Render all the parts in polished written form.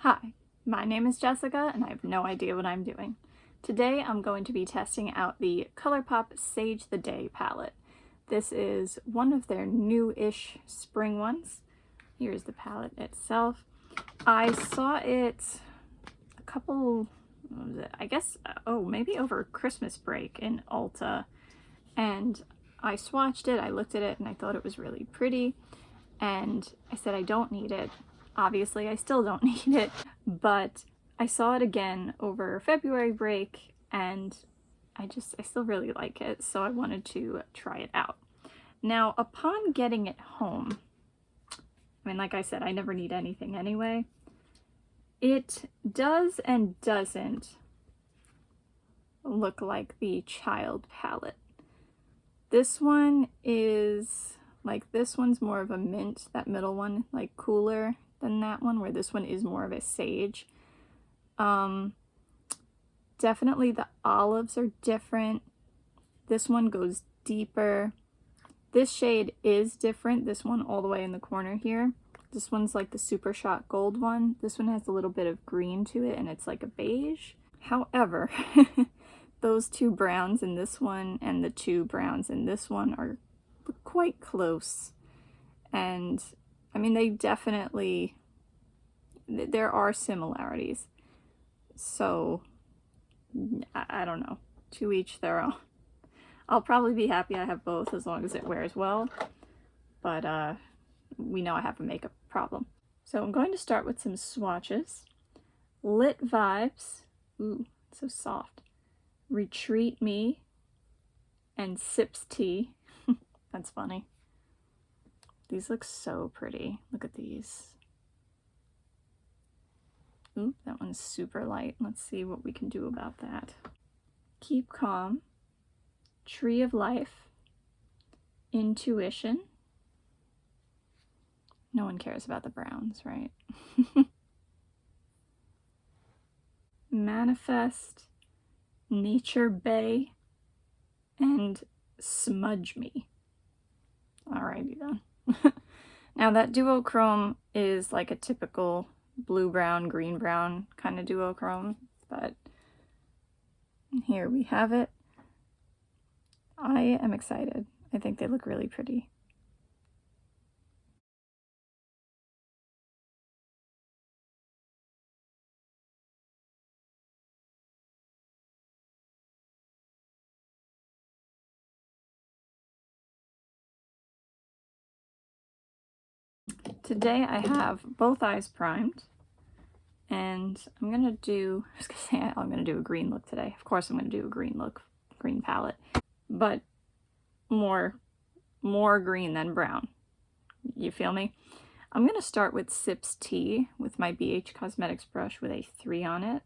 Hi, my name is Jessica and I have no idea what I'm doing. Today I'm going to be testing out the Colourpop Sage the Day palette. This is one of their new-ish spring ones. Here's the palette itself. I saw it a couple, what was it? I guess, maybe over Christmas break in Ulta, and I swatched it, I looked at it, and I thought it was really pretty, and I said I don't need it. Obviously, I still don't need it, but I saw it again over February break, and I still really like it, so I wanted to try it out. Now, upon getting it home, I mean, like I said, I never need anything anyway. It does and doesn't look like the Child palette. This one is, like, this one's more of a mint, that middle one, like, cooler than that one, where this one is more of a sage. Definitely the olives are different. This one goes deeper. This shade is different, this one all the way in the corner here. This one's like the Super Shot Gold one. This one has a little bit of green to it and it's like a beige. However, those two browns in this one and the two browns in this one are quite close. And I mean, they definitely, there are similarities. So, I don't know. To each their own. I'll probably be happy I have both as long as it wears well. But, we know I have a makeup problem. So I'm going to start with some swatches. Lit Vibes. Ooh, so soft. Retreat Me. And Sips Tea. That's funny. These look so pretty. Look at these. Ooh, that one's super light. Let's see what we can do about that. Keep Calm. Tree of Life. Intuition. No one cares about the browns, right? Manifest. Nature Bay. And Smudge Me. Alrighty then. Now that duochrome is like a typical blue-brown, green-brown kind of duochrome, but here we have it. I am excited. I think they look really pretty. Today I have both eyes primed, and I'm gonna do, I was gonna say I'm gonna do a green look today. Of course I'm gonna do a green look, green palette, but more green than brown. You feel me? I'm gonna start with Sips Tea with my BH Cosmetics brush with a 3 on it.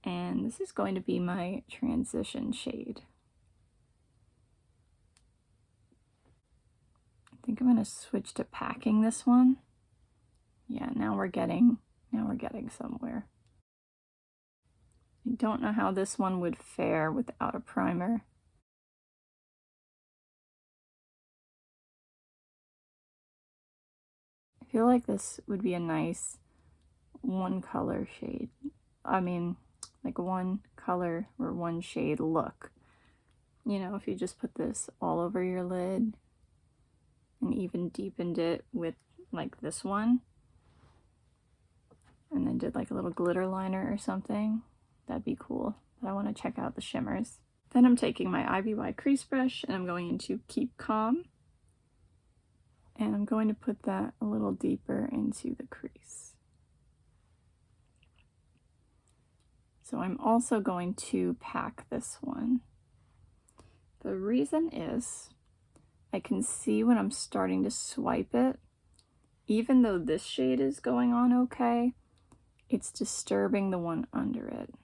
And this is going to be my transition shade. I think I'm gonna switch to packing this one. Yeah, now we're getting somewhere. I don't know how this one would fare without a primer. I feel like this would be a nice one color shade. I mean, like one color or one shade look. You know, if you just put this all over your lid and even deepened it with like this one, and then did like a little glitter liner or something, that'd be cool. But I want to check out the shimmers. Then I'm taking my IVY crease brush and I'm going into Keep Calm. And I'm going to put that a little deeper into the crease. So I'm also going to pack this one. The reason is I can see when I'm starting to swipe it, even though this shade is going on okay, it's disturbing the one under it.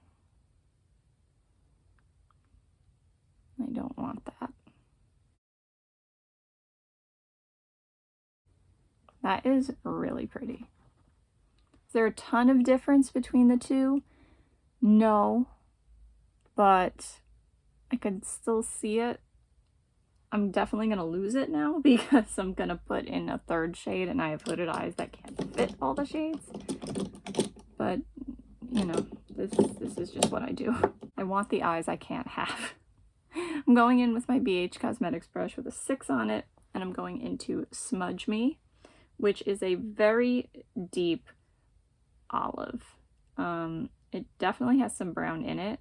I don't want that. That is really pretty. Is there a ton of difference between the two? No, but I could still see it. I'm definitely going to lose it now because I'm going to put in a third shade and I have hooded eyes that can't fit all the shades. you know, this is just what I do. I want the eyes I can't have. I'm going in with my BH Cosmetics brush with a 6 on it, and I'm going into Smudge Me, which is a very deep olive. It definitely has some brown in it,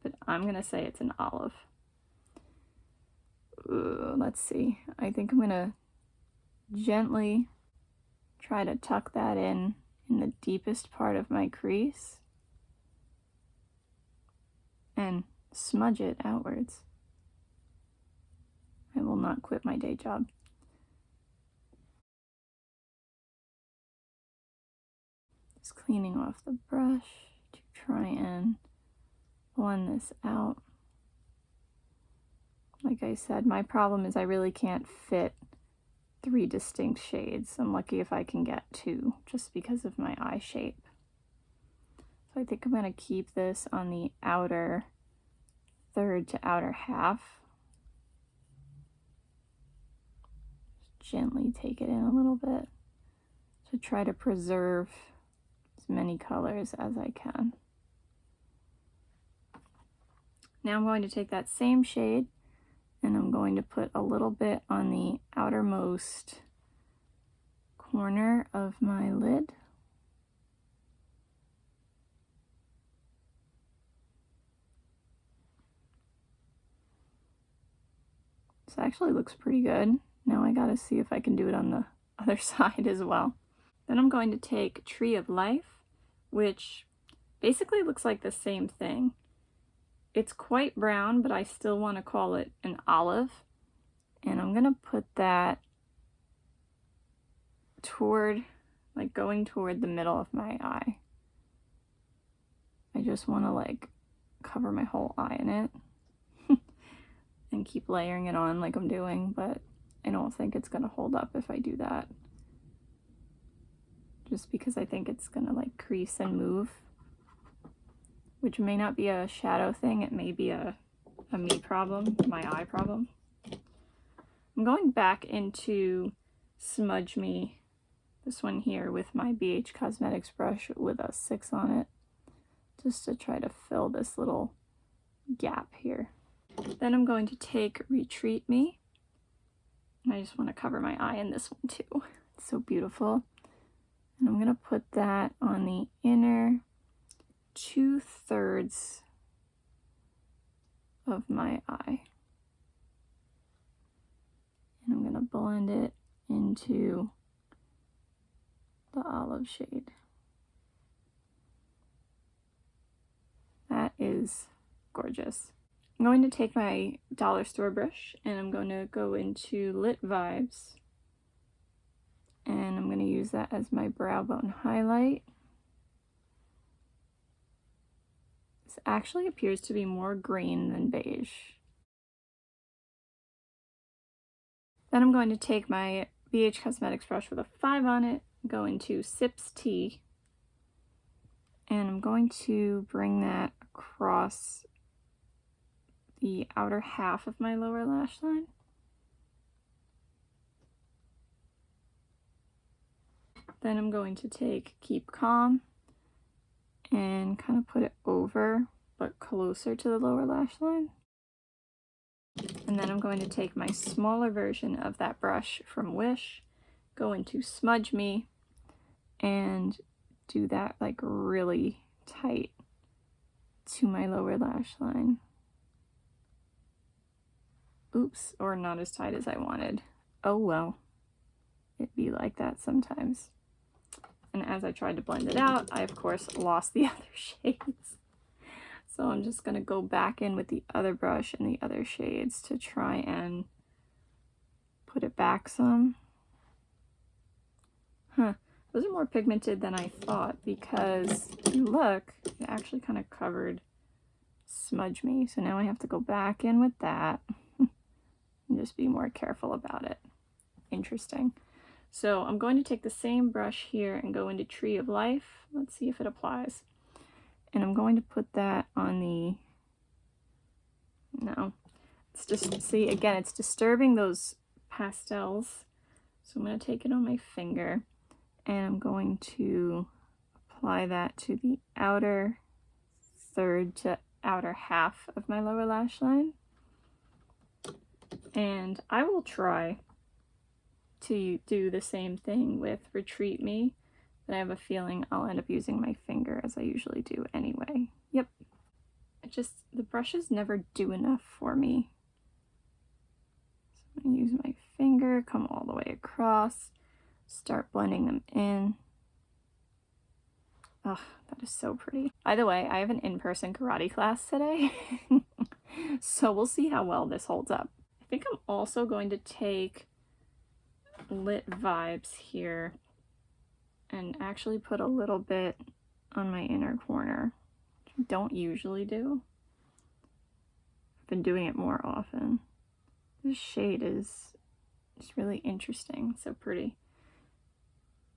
but I'm gonna say it's an olive. Ooh, let's see. I think I'm gonna gently try to tuck that in the deepest part of my crease and smudge it outwards. I will not quit my day job. Just cleaning off the brush to try and blend this out. Like I said, my problem is I really can't fit 3 distinct shades. I'm lucky if I can get 2 just because of my eye shape. So I think I'm going to keep this on the outer third to outer half. Just gently take it in a little bit to try to preserve as many colors as I can. Now I'm going to take that same shade and I'm going to put a little bit on the outermost corner of my lid. This actually looks pretty good. Now I gotta see if I can do it on the other side as well. Then I'm going to take Tree of Life, which basically looks like the same thing. It's quite brown, but I still want to call it an olive. And I'm going to put that toward, like going toward the middle of my eye. I just want to like cover my whole eye in it and keep layering it on like I'm doing, but I don't think it's going to hold up if I do that. Just because I think it's going to like crease and move. Which may not be a shadow thing, it may be a me problem, my eye problem. I'm going back into Smudge Me, this one here, with my BH Cosmetics brush with a 6 on it, just to try to fill this little gap here. Then I'm going to take Retreat Me, and I just want to cover my eye in this one too. It's so beautiful. And I'm going to put that on the inner 2/3 of my eye. And I'm going to blend it into the olive shade. That is gorgeous. I'm going to take my dollar store brush and I'm going to go into Lit Vibes. And I'm going to use that as my brow bone highlight. This actually appears to be more green than beige. Then I'm going to take my BH Cosmetics brush with a 5 on it, go into Sips Tea, and I'm going to bring that across the outer half of my lower lash line. Then I'm going to take Keep Calm and kind of put it over, but closer to the lower lash line. And then I'm going to take my smaller version of that brush from Wish, go into Smudge Me, and do that like really tight to my lower lash line. Oops, or not as tight as I wanted. Oh well, it'd be like that sometimes. And as I tried to blend it out, I of course lost the other shades. So I'm just going to go back in with the other brush and the other shades to try and put it back some. Those are more pigmented than I thought, because if you look, it actually kind of covered Smudge Me. So now I have to go back in with that and just be more careful about it. Interesting. So I'm going to take the same brush here and go into Tree of Life. Let's see if it applies. And I'm going to put that on the, no, it's just, see, again, it's disturbing those pastels. So I'm going to take it on my finger and I'm going to apply that to the outer third to outer half of my lower lash line. And I will try to do the same thing with Retreat Me, but I have a feeling I'll end up using my finger as I usually do anyway. Yep. The brushes never do enough for me. So I'm going to use my finger, come all the way across, start blending them in. Oh, that is so pretty. By the way, I have an in-person karate class today, so we'll see how well this holds up. I think I'm also going to take Lit Vibes here and actually put a little bit on my inner corner, which I don't usually do. I've been doing it more often. This shade is just really interesting, so pretty.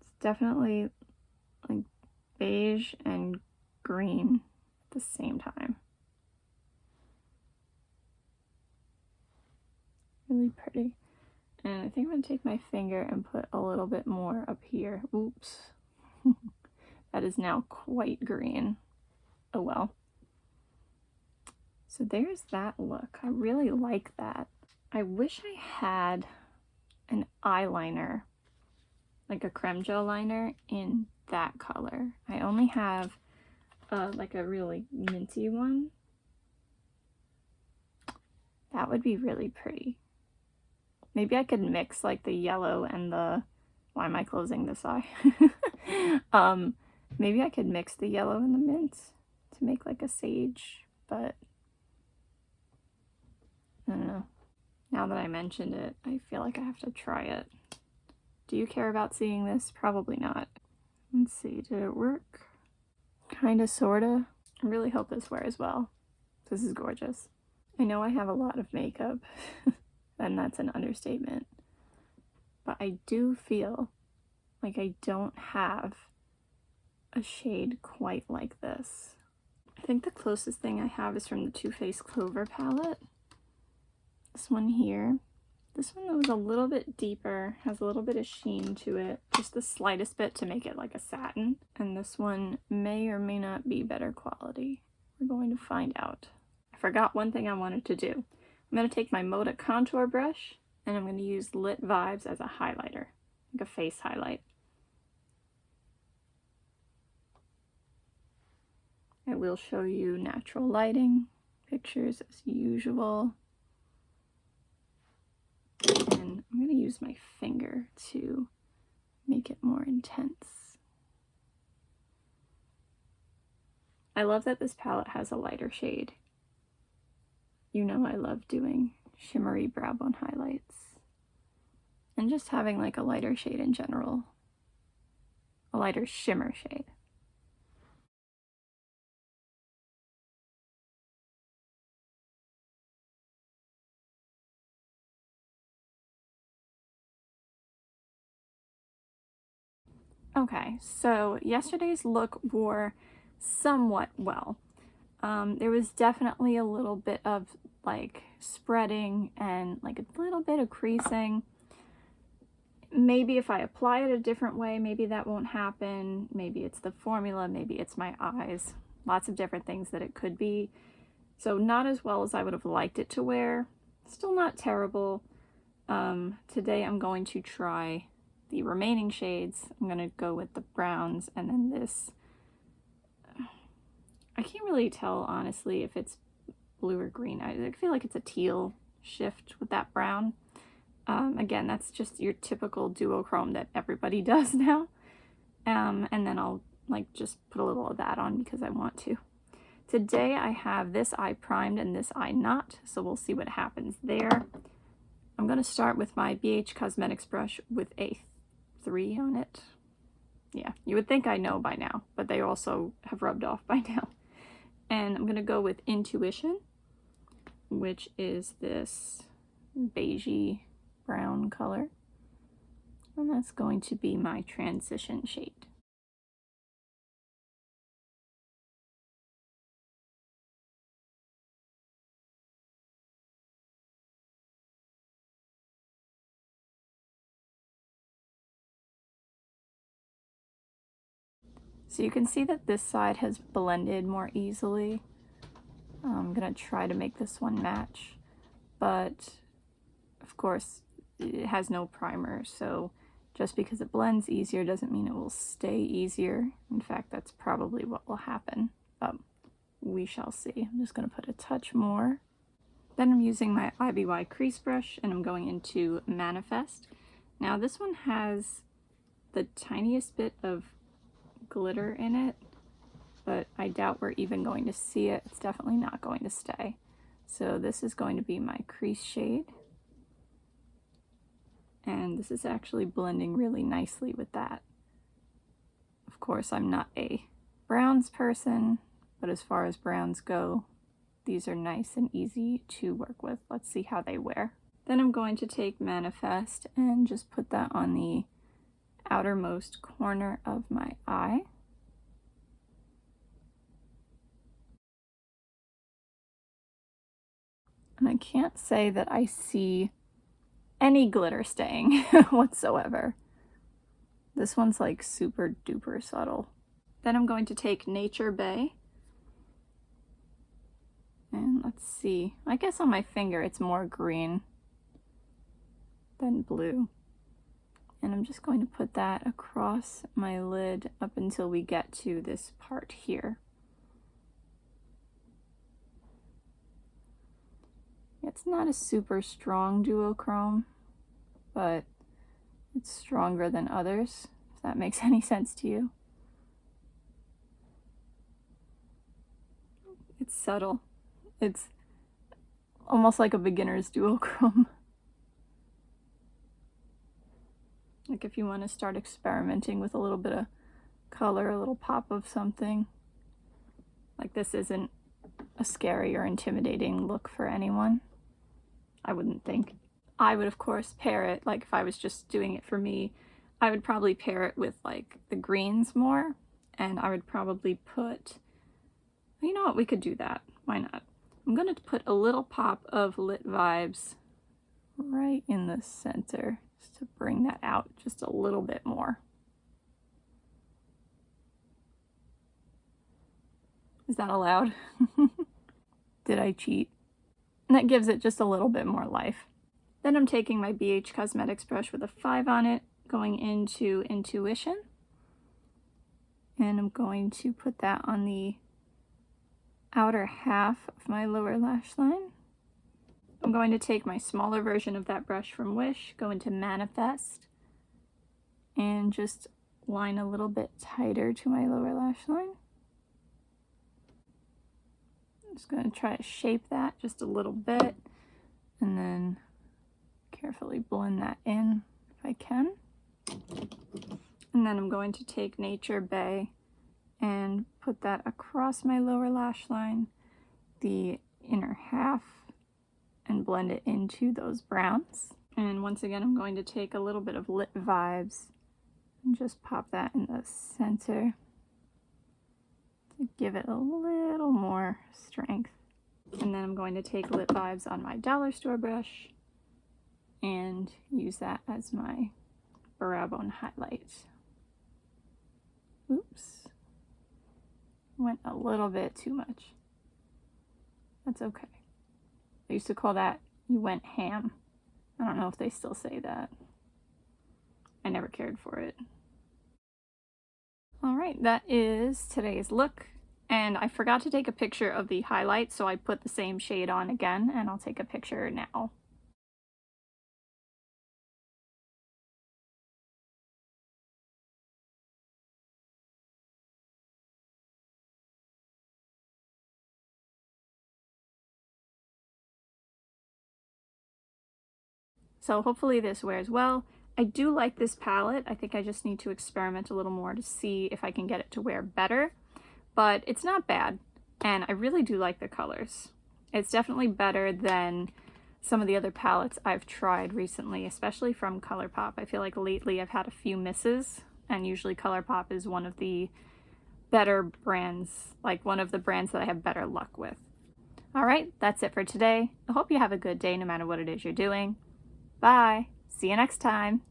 It's definitely like beige and green at the same time. Really pretty. And I think I'm going to take my finger and put a little bit more up here. Oops. That is now quite green. Oh well. So there's that look. I really like that. I wish I had an eyeliner, like a creme gel liner in that color. I only have like a really minty one. That would be really pretty. Maybe I could mix like the yellow and the, why am I closing this eye? Maybe I could mix the yellow and the mint to make like a sage, but I don't know. Now that I mentioned it, I feel like I have to try it. Do you care about seeing this? Probably not. Let's see, did it work? Kinda, sorta. I really hope this wears well. This is gorgeous. I know I have a lot of makeup, and that's an understatement, but I do feel like I don't have a shade quite like this. I think the closest thing I have is from the Too Faced Clover palette. This one here. This one was a little bit deeper, has a little bit of sheen to it, just the slightest bit to make it like a satin. And this one may or may not be better quality. We're going to find out. I forgot one thing I wanted to do. I'm going to take my Moda contour brush and I'm going to use Lit Vibes as a highlighter, like a face highlight. I will show you natural lighting pictures as usual. And I'm going to use my finger to make it more intense. I love that this palette has a lighter shade. You know I love doing shimmery brow bone highlights. And just having like a lighter shade in general. A lighter shimmer shade. Okay, so yesterday's look wore somewhat well. There was definitely a little bit of like spreading and like a little bit of creasing. Maybe if I apply it a different way, maybe that won't happen. Maybe it's the formula, maybe it's my eyes. Lots of different things that it could be. So not as well as I would have liked it to wear. Still not terrible. Today I'm going to try the remaining shades. I'm going to go with the browns and then this. I can't really tell, honestly, if it's blue or green. I feel like it's a teal shift with that brown. Again, that's just your typical duochrome that everybody does now. And then I'll like just put a little of that on because I want to. Today I have this eye primed and this eye not, so we'll see what happens there. I'm going to start with my BH Cosmetics brush with a 3 on it. Yeah, you would think I know by now, but they also have rubbed off by now. And I'm going to go with Intuition, which is this beigey brown color. And that's going to be my transition shade. So you can see that this side has blended more easily. I'm gonna try to make this one match, but of course it has no primer, so just because it blends easier doesn't mean it will stay easier. In fact, that's probably what will happen, but we shall see. I'm just gonna put a touch more. Then I'm using my IBY crease brush and I'm going into Manifest. Now this one has the tiniest bit of glitter in it, but I doubt we're even going to see it. It's definitely not going to stay. So this is going to be my crease shade. And this is actually blending really nicely with that. Of course, I'm not a browns person, but as far as browns go, these are nice and easy to work with. Let's see how they wear. Then I'm going to take Manifest and just put that on the outermost corner of my eye. And I can't say that I see any glitter staying whatsoever. This one's like super duper subtle. Then I'm going to take Nature Bay. And let's see, I guess on my finger it's more green than blue. And I'm just going to put that across my lid up until we get to this part here. It's not a super strong duochrome, but it's stronger than others, if that makes any sense to you. It's subtle. It's almost like a beginner's duochrome. Like if you want to start experimenting with a little bit of color, a little pop of something. Like this isn't a scary or intimidating look for anyone, I wouldn't think. I would of course pair it, like if I was just doing it for me, I would probably pair it with like the greens more, and I would probably put, you know what, we could do that, why not? I'm going to put a little pop of Lit Vibes right in the center, just to bring that out just a little bit more. Is that allowed? Did I cheat? And that gives it just a little bit more life. Then I'm taking my BH Cosmetics brush with a 5 on it, going into Intuition. And I'm going to put that on the outer half of my lower lash line. I'm going to take my smaller version of that brush from Wish, go into Manifest, and just line a little bit tighter to my lower lash line. I'm just going to try to shape that just a little bit, and then carefully blend that in if I can. And then I'm going to take Nature Bay and put that across my lower lash line, the inner half, and blend it into those browns. And once again, I'm going to take a little bit of Lit Vibes and just pop that in the center to give it a little more strength. And then I'm going to take Lit Vibes on my dollar store brush and use that as my brow bone highlight. Oops. Went a little bit too much. That's okay. I used to call that, you went ham. I don't know if they still say that. I never cared for it. Alright, that is today's look. And I forgot to take a picture of the highlight, so I put the same shade on again, and I'll take a picture now. So hopefully this wears well. I do like this palette. I think I just need to experiment a little more to see if I can get it to wear better. But it's not bad, and I really do like the colors. It's definitely better than some of the other palettes I've tried recently, especially from Colourpop. I feel like lately I've had a few misses, and usually Colourpop is one of the better brands, like one of the brands that I have better luck with. Alright, that's it for today. I hope you have a good day no matter what it is you're doing. Bye! See you next time!